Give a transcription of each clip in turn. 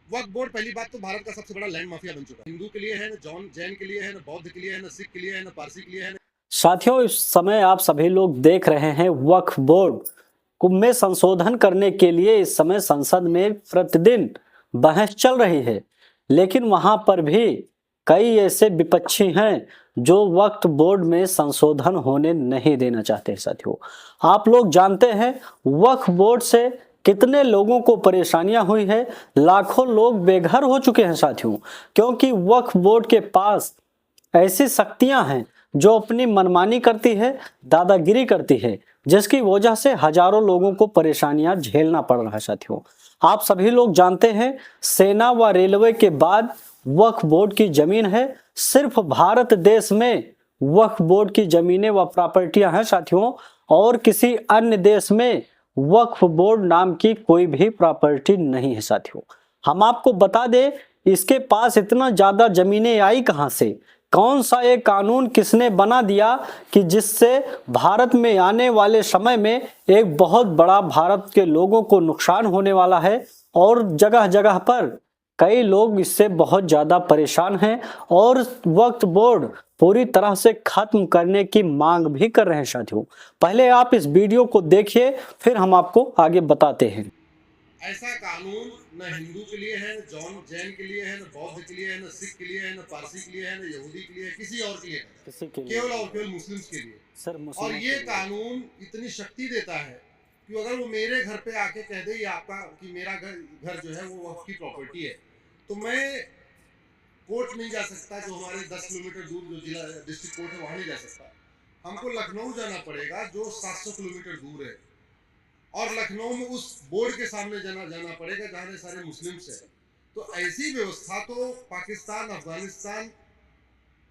वक्फ board पहली बात तो भारत का सबसे बड़ा लैंड माफिया बन चुका है। हिंदू के लिए है, न जैन के लिए है, न बौद्ध के लिए है, न सिख के लिए है, न पारसी के लिए है। साथियों, इस समय आप सभी लोग देख रहे हैं वक्फ बोर्ड में संशोधन करने के लिए इस समय संसद में प्रतिदिन बहस चल रही है, लेकिन वहां पर भी कई ऐसे विपक्षी हैं जो वक्फ बोर्ड में संशोधन होने नहीं देना चाहते। साथियों, आप लोग जानते हैं वक्फ बोर्ड से कितने लोगों को परेशानियां हुई है, लाखों लोग बेघर हो चुके हैं साथियों, क्योंकि वक्फ बोर्ड के पास ऐसी शक्तियां हैं जो अपनी मनमानी करती है, दादागिरी करती है, जिसकी वजह से हजारों लोगों को परेशानियां झेलना पड़ रहा है। साथियों, आप सभी लोग जानते हैं सेना व रेलवे के बाद वक्फ बोर्ड की जमीन है। सिर्फ भारत देश में वक्फ बोर्ड की जमीनें व प्रॉपर्टियां हैं साथियों, और किसी अन्य देश में वक्फ बोर्ड नाम की कोई भी प्रॉपर्टी नहीं है। साथियों, हम आपको बता दें इसके पास इतना ज्यादा जमीनें आई कहां से, कौन सा एक कानून किसने बना दिया कि जिससे भारत में आने वाले समय में एक बहुत बड़ा भारत के लोगों को नुकसान होने वाला है, और जगह जगह पर कई लोग इससे बहुत ज्यादा परेशान हैं और वक्फ बोर्ड पूरी तरह से खत्म करने की मांग भी कर रहे हैं। साथियों, पहले आप इस वीडियो को देखिए, फिर हम आपको आगे बताते हैं। ऐसा कानून न हिंदू के लिए है, न जैन के लिए है, न बौद्ध के लिए है, न सिख के लिए है, न पारसी के लिए है, न यहूदी के लिए है, किसी और के लिए है, केवल और केवल मुस्लिम्स के लिए। सर, और ये कानून इतनी शक्ति देता है कि अगर वो मेरे घर पे आके कह दे आपका कि मेरा घर जो है वो वक्फ की प्रॉपर्टी है, तो मैं कोर्ट नहीं जा सकता, जो हमारे 10 किलोमीटर दूर जो जिला डिस्ट्रिक्ट कोर्ट है वहां नहीं जा सकता। हमको लखनऊ जाना पड़ेगा जो 700 किलोमीटर दूर है, और लखनऊ में उस बोर्ड के सामने जाना पड़ेगा जहाँ सारे मुस्लिम्स हैं। तो ऐसी व्यवस्था तो पाकिस्तान, अफगानिस्तान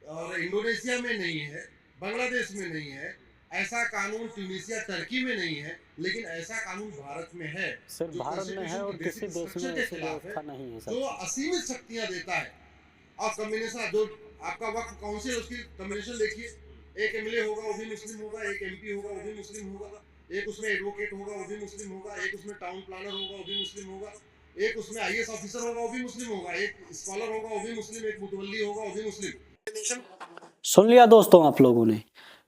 और इंडोनेशिया में नहीं है, बांग्लादेश में नहीं है, ऐसा कानून ट्यूनीशिया, टर्की में नहीं है, लेकिन ऐसा कानून भारत में है। सिर्फ भारत में है और किसी देश में ऐसी व्यवस्था नहीं है, जो असीमित शक्तियां देता है। और कम्बिनेशन जो आपका वक्फ काउंसिल, उसकी कम्बिनेशन देखिए, एक एमएलए होगा वो भी मुस्लिम होगा, एक एमपी होगा वो भी मुस्लिम होगा, एक उसमें एडवोकेट होगा वो भी मुस्लिम होगा, एक उसमें टाउन प्लानर होगा वो भी मुस्लिम होगा, एक उसमें आईएएस ऑफिसर होगा वो भी मुस्लिम होगा, एक स्कॉलर होगा वो भी मुस्लिम, एक मुतवल्ली होगा वो भी मुस्लिम। सुन लिया दोस्तों आप लोगों ने।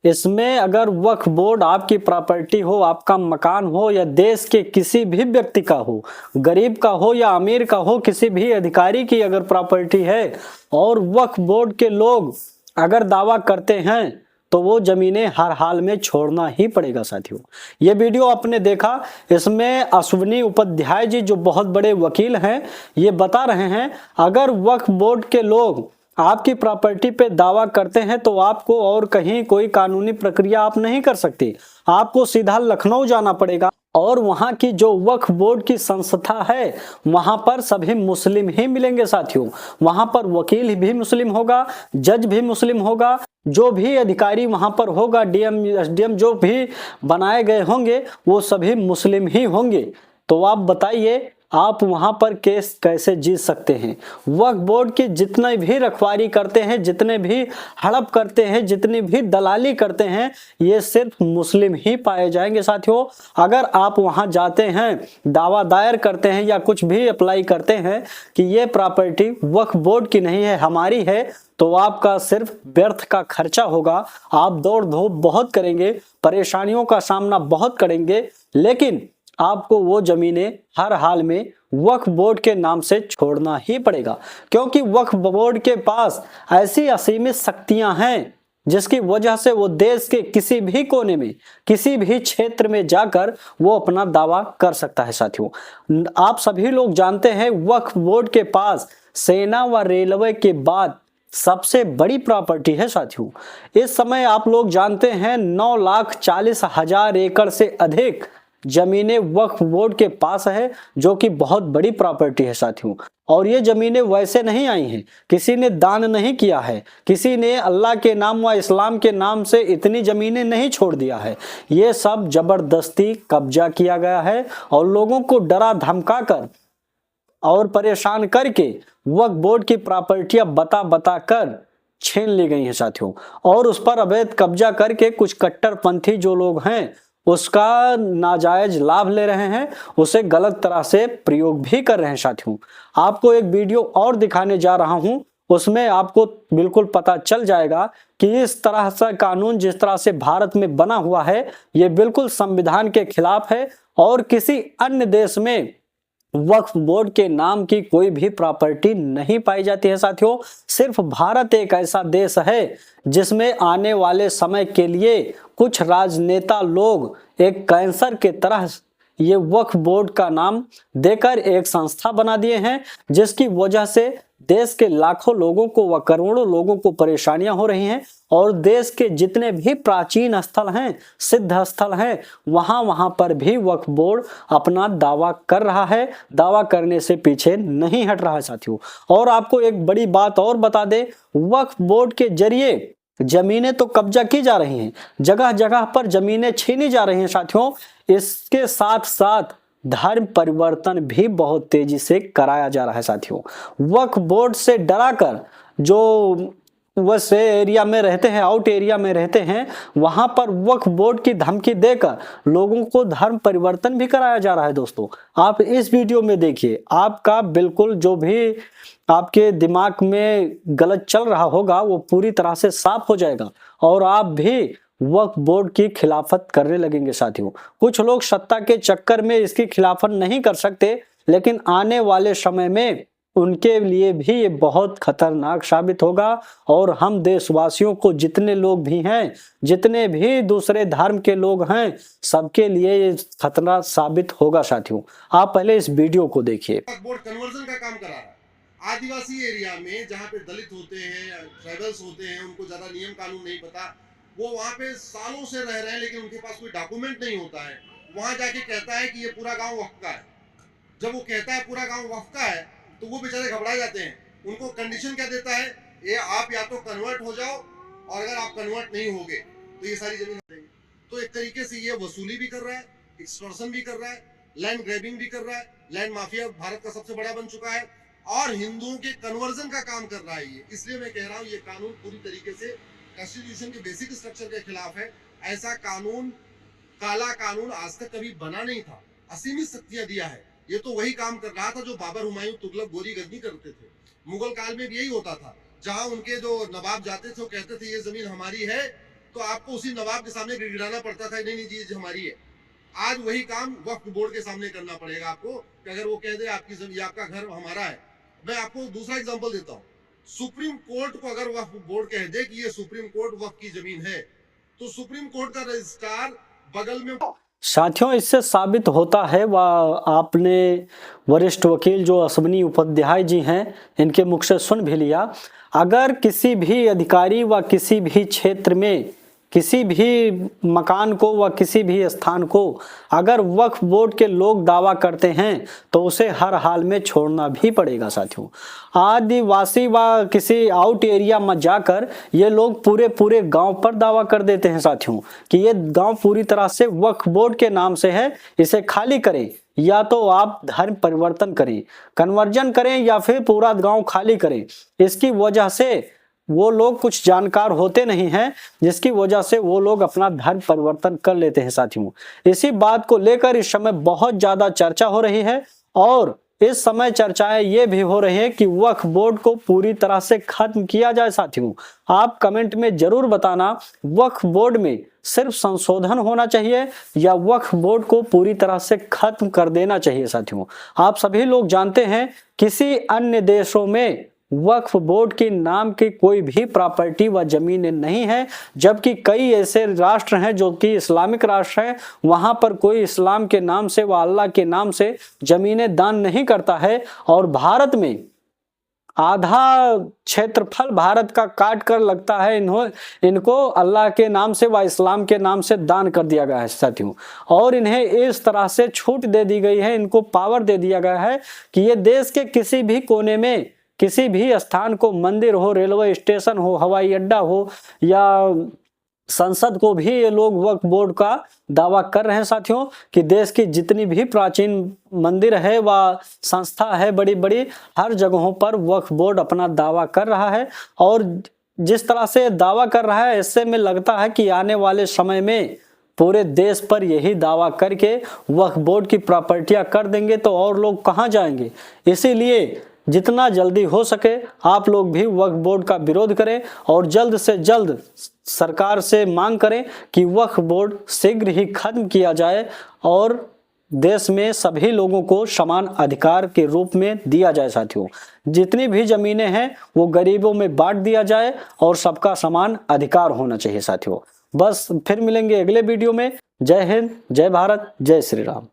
इसमें अगर वक्फ बोर्ड आपकी प्रॉपर्टी हो, आपका मकान हो, या देश के किसी भी व्यक्ति का हो, गरीब का हो या अमीर का हो, किसी भी अधिकारी की अगर प्रॉपर्टी है और वक्फ बोर्ड के लोग अगर दावा करते हैं तो वो जमीनें हर हाल में छोड़ना ही पड़ेगा। साथियों, ये वीडियो आपने देखा, इसमें अश्विनी उपाध्याय जी जो बहुत बड़े वकील हैं, ये बता रहे हैं अगर वक्फ बोर्ड के लोग आपकी प्रॉपर्टी पे दावा करते हैं तो आपको और कहीं कोई कानूनी प्रक्रिया आप नहीं कर सकते, आपको सीधा लखनऊ जाना पड़ेगा, और वहां की जो वक्फ बोर्ड की संस्था है वहां पर सभी मुस्लिम ही मिलेंगे। साथियों, वहां पर वकील भी मुस्लिम होगा, जज भी मुस्लिम होगा, जो भी अधिकारी वहां पर होगा, डीएम एसडीएम जो भी बनाए गए होंगे वो सभी मुस्लिम ही होंगे। तो आप बताइए आप वहां पर केस कैसे जीत सकते हैं? वक्फ बोर्ड की जितने भी रखवारी करते हैं, जितने भी हड़प करते हैं, जितनी भी दलाली करते हैं, ये सिर्फ मुस्लिम ही पाए जाएंगे। साथियों, अगर आप वहां जाते हैं, दावा दायर करते हैं या कुछ भी अप्लाई करते हैं कि ये प्रॉपर्टी वक्फ बोर्ड की नहीं है, हमारी है, तो आपका सिर्फ व्यर्थ का खर्चा होगा, आप दौड़ धूप बहुत करेंगे, परेशानियों का सामना बहुत करेंगे, लेकिन आपको वो जमीनें हर हाल में वक्फ बोर्ड के नाम से छोड़ना ही पड़ेगा, क्योंकि वक्फ बोर्ड के पास ऐसी असीमित शक्तियां हैं जिसकी वजह से वो देश के किसी भी कोने में, किसी भी क्षेत्र में जाकर वो अपना दावा कर सकता है। साथियों, आप सभी लोग जानते हैं वक्फ बोर्ड के पास सेना व रेलवे के बाद सबसे बड़ी प्रॉपर्टी है। साथियों, इस समय आप लोग जानते हैं 9,40,000 एकड़ से अधिक जमीनें वक्फ बोर्ड के पास है, जो कि बहुत बड़ी प्रॉपर्टी है। साथियों, और ये जमीनें वैसे नहीं आई हैं, किसी ने दान नहीं किया है, किसी ने अल्लाह के नाम व इस्लाम के नाम से इतनी जमीनें नहीं छोड़ दिया है, ये सब जबरदस्ती कब्जा किया गया है और लोगों को डरा धमका कर और परेशान करके वक्फ बोर्ड की प्रॉपर्टियां बता बता कर छीन ली गई हैं। साथियों, और उस पर अवैध कब्जा करके कुछ कट्टरपंथी जो लोग हैं उसका नाजायज लाभ ले रहे हैं, उसे गलत तरह से प्रयोग भी कर रहे हैं। साथियों, आपको एक वीडियो और दिखाने जा रहा हूं, उसमें आपको बिल्कुल पता चल जाएगा कि इस तरह से कानून जिस तरह से भारत में बना हुआ है, ये बिल्कुल संविधान के खिलाफ है और किसी अन्य देश में वक्फ बोर्ड के नाम की कोई भी प्रॉपर्टी नहीं पाई जाती है। साथियों, सिर्फ भारत एक ऐसा देश है जिसमें आने वाले समय के लिए कुछ राजनेता लोग एक कैंसर के तरह ये वक्फ बोर्ड का नाम देकर एक संस्था बना दिए हैं, जिसकी वजह से देश के लाखों लोगों को व करोड़ों लोगों को परेशानियां हो रही हैं और देश के जितने भी प्राचीन स्थल हैं, सिद्ध स्थल हैं, वहां पर भी वक्फ बोर्ड अपना दावा कर रहा है, दावा करने से पीछे नहीं हट रहा है। साथियों, और आपको एक बड़ी बात और बता दे, वक्फ बोर्ड के जरिए जमीनें तो कब्जा की जा रही हैं, जगह जगह पर जमीनें छीनी जा रही हैं। साथियों, इसके साथ साथ धर्म परिवर्तन भी बहुत तेजी से कराया जा रहा है। साथियों, वक्फ बोर्ड से डराकर जो वैसे एरिया में रहते हैं, आउट एरिया में रहते हैं, वहां पर वक्फ बोर्ड की धमकी देकर लोगों को धर्म परिवर्तन भी कराया जा रहा है। दोस्तों, आप इस वीडियो में देखिए, आपका बिल्कुल जो भी आपके दिमाग में गलत चल रहा होगा वो पूरी तरह से साफ हो जाएगा और आप भी वक्फ बोर्ड की खिलाफत करने लगेंगे। साथियों, कुछ लोग सत्ता के चक्कर में इसकी खिलाफत नहीं कर सकते, लेकिन आने वाले समय में उनके लिए भी ये बहुत खतरनाक साबित होगा और हम देशवासियों को, जितने लोग भी हैं, जितने भी दूसरे धर्म के लोग हैं, सबके लिए ये खतरा साबित होगा। साथियों, आप पहले इस वीडियो को देखिए। बोर्ड कन्वर्जन का काम करा रहा है आदिवासी एरिया में, जहाँ पे दलित होते हैं, ट्राइबल्स होते हैं, उनको ज्यादा नियम कानून नहीं पता, वो वहाँ पे सालों से रह रहे हैं, लेकिन उनके पास कोई डॉक्यूमेंट नहीं होता है। वहां जाके कहता है कि ये पूरा गांव वक्फ का है। जब वो कहता है पूरा गांव वक्फ का है, तो वो बेचारे घबरा जाते हैं। उनको कंडीशन क्या देता है, ये आप या तो कन्वर्ट हो जाओ, और अगर आप कन्वर्ट नहीं होगे तो ये सारी जमीन देंगे। तो एक तरीके से ये वसूली भी कर रहा है, एक्सटॉर्शन भी कर रहा है, लैंड ग्रैबिंग भी कर रहा है। लैंड माफिया भारत का सबसे बड़ा बन चुका है और हिंदुओं के कन्वर्जन का काम कर रहा है ये। इसलिए मैं कह रहा हूँ, ये कानून पूरी तरीके से कॉन्स्टिट्यूशन के बेसिक स्ट्रक्चर के खिलाफ है। ऐसा कानून, काला कानून आज तक कभी बना नहीं था, असीमित शक्तियां दिया है। ये तो वही काम कर रहा था जो बाबर, हुमायूं, तुगलक, गोरी, गजनी करते थे। मुगल काल में भी यही होता था, जहां उनके जो नवाब जाते थे वो कहते थे ये जमीन हमारी है, तो आपको उसी नवाब के सामने गिड़गिड़ाना पड़ता था, नहीं नहीं जी ये हमारी है। आज वही काम वक्फ बोर्ड के सामने करना पड़ेगा आपको, कि अगर वो कह दे आपकी जमीन, आपका घर हमारा है। मैं आपको दूसरा एग्जांपल देता हूँ। सुप्रीम कोर्ट को अगर वक्फ बोर्ड कह दे कि ये सुप्रीम कोर्ट वक्फ की जमीन है, तो सुप्रीम कोर्ट का रजिस्ट्रार बगल में। साथियों, इससे साबित होता है, व आपने वरिष्ठ वकील जो अश्विनी उपाध्याय जी हैं, इनके मुख से सुन भी लिया। अगर किसी भी अधिकारी व किसी भी क्षेत्र में किसी भी मकान को व किसी भी स्थान को अगर वक्फ बोर्ड के लोग दावा करते हैं तो उसे हर हाल में छोड़ना भी पड़ेगा। साथियों, आदिवासी व किसी आउट एरिया में जाकर ये लोग पूरे गांव पर दावा कर देते हैं साथियों कि ये गांव पूरी तरह से वक्फ बोर्ड के नाम से है, इसे खाली करें, या तो आप धर्म परिवर्तन करें, कन्वर्जन करें, या फिर पूरा गांव खाली करें। इसकी वजह से वो लोग कुछ जानकार होते नहीं हैं, जिसकी वजह से वो लोग अपना धर्म परिवर्तन कर लेते हैं। साथियों, इसी बात को लेकर इस समय बहुत ज्यादा चर्चा हो रही है और इस समय चर्चाएं ये भी हो रही है कि वक्फ बोर्ड को पूरी तरह से खत्म किया जाए। साथियों, आप कमेंट में जरूर बताना, वक्फ बोर्ड में सिर्फ संशोधन होना चाहिए या वक्फ बोर्ड को पूरी तरह से खत्म कर देना चाहिए। साथियों, आप सभी लोग जानते हैं किसी अन्य देशों में वक्फ बोर्ड के नाम की कोई भी प्रॉपर्टी व जमीनें नहीं है, जबकि कई ऐसे राष्ट्र हैं जो कि इस्लामिक राष्ट्र हैं, वहां पर कोई इस्लाम के नाम से व अल्लाह के नाम से जमीनें दान नहीं करता है। और भारत में आधा क्षेत्रफल भारत का काट कर लगता है इनको अल्लाह के नाम से व इस्लाम के नाम से दान कर दिया गया है। साथियों, और इन्हें इस तरह से छूट दे दी गई है, इनको पावर दे दिया गया है कि ये देश के किसी भी कोने में किसी भी स्थान को, मंदिर हो, रेलवे स्टेशन हो, हवाई अड्डा हो या संसद को भी ये लोग वक्फ बोर्ड का दावा कर रहे हैं। साथियों, कि देश की जितनी भी प्राचीन मंदिर है व संस्था है बड़ी बड़ी, हर जगहों पर वक्फ बोर्ड अपना दावा कर रहा है। और जिस तरह से दावा कर रहा है, इससे में लगता है कि आने वाले समय में पूरे देश पर यही दावा करके वक्फ बोर्ड की प्रॉपर्टियां कर देंगे तो और लोग कहां जाएंगे। इसीलिए जितना जल्दी हो सके आप लोग भी वक्फ बोर्ड का विरोध करें और जल्द से जल्द सरकार से मांग करें कि वक्फ बोर्ड शीघ्र ही खत्म किया जाए और देश में सभी लोगों को समान अधिकार के रूप में दिया जाए। साथियों, जितनी भी जमीनें हैं वो गरीबों में बांट दिया जाए और सबका समान अधिकार होना चाहिए। साथियों, बस फिर मिलेंगे अगले वीडियो में। जय हिंद, जय भारत, जय श्री राम।